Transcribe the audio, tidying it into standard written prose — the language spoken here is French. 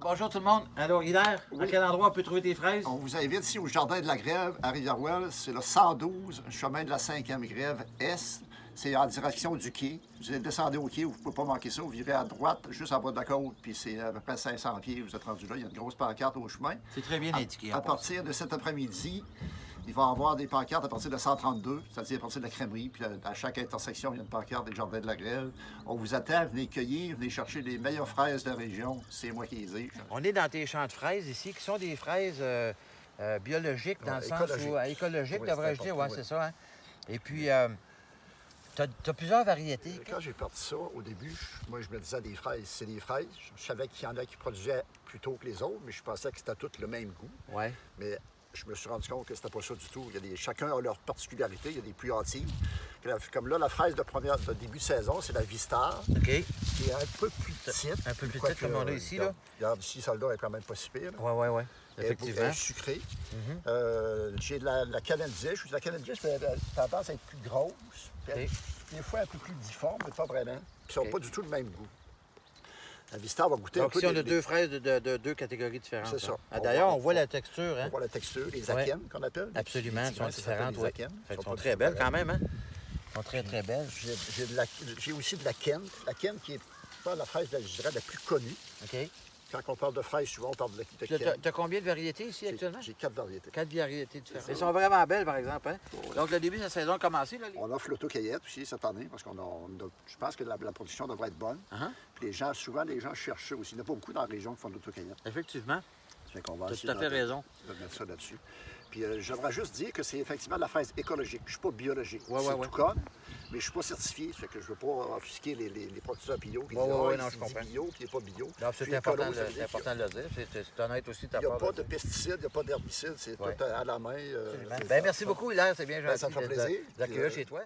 Bonjour tout le monde. Alors, Hilaire, à quel endroit on peut trouver tes fraises? On vous invite ici au Jardin de la Grève à Rivière-Ouelle. C'est le 112, chemin de la 5e Grève Est. C'est en direction du quai. Vous descendez au quai, vous ne pouvez pas manquer ça. Vous virez à droite, juste en bas de la côte, puis c'est à peu près 500 pieds. Vous êtes rendu là. Il y a une grosse pancarte au chemin. C'est très bien indiqué. À partir de cet après-midi, il va y avoir des pancartes à partir de 132, c'est-à-dire à partir de la crèmerie. Puis à chaque intersection, il y a une pancarte des Jardins de la Grève. On vous attend, venez cueillir, venez chercher les meilleures fraises de la région. C'est moi qui les ai. On est dans tes champs de fraises ici, qui sont des fraises biologiques, dans le sens où... écologiques, Oui, devrais-je dire, oui, oui. c'est ça. Hein? Et puis, tu as plusieurs variétés. Quand j'ai parti ça, au début, moi, je me disais des fraises, c'est des fraises. Je savais qu'il y en a qui produisaient plus tôt que les autres, mais je pensais que c'était toutes le même goût. Ouais. Mais je me suis rendu compte que c'était pas ça du tout. Chacun a leur particularité. Il y a des plus hâtives. Comme là, la fraise de début de saison, c'est la Vistar, OK. qui est un peu plus petite. Un peu plus petite, comme on a ici, là. Regarde, ici, celle-là est quand même pas si pire. Oui. Effectivement. Elle est sucrée. J'ai de la Cavendish. La Cavendish a tendance à être plus grosse. Puis des fois un peu plus difforme, mais pas vraiment. Puis ils n'ont pas du tout le même goût. La Vista va goûter Donc, un peu... ici, on a deux fraises de deux catégories différentes. C'est ça. D'ailleurs, on voit la texture. Hein? On voit la texture, les akènes qu'on appelle. Absolument, elles sont différentes. Les akènes. Elles sont très belles quand même. Hein? Elles sont très, très belles. J'ai aussi de la Kent. La Kent qui est pas la fraise, je dirais, la plus connue. OK. Quand on parle de fraise, souvent, on parle de Kent. Tu as combien de variétés ici actuellement? J'ai 4 variétés. 4 variétés différentes. Elles sont vraiment belles, par exemple. Hein? Oui. Donc, le début de la saison a commencé. Là, On offre l'autocueillette aussi cette année parce je pense que la production devrait être bonne. Puis souvent, les gens cherchent ça aussi. Il n'y en a pas beaucoup dans la région qui font de l'autocueillette. Effectivement. Tu as tout à fait raison. De mettre ça là-dessus. Puis j'aimerais juste dire que c'est effectivement de la fraise écologique. Je ne suis pas biologique. Ouais. Tout comme, mais je ne suis pas certifié. Fait que je ne veux pas offusquer les producteurs bio. Puis non, je comprends. bio, puis il n'est pas bio. C'est important, de le dire. C'est honnête aussi de ta part. Il n'y a pas de pesticides, il n'y a pas d'herbicides. C'est tout à la main. Merci beaucoup, Hilaire. C'est bien gentil ça me fait plaisir. d'accueillir chez toi.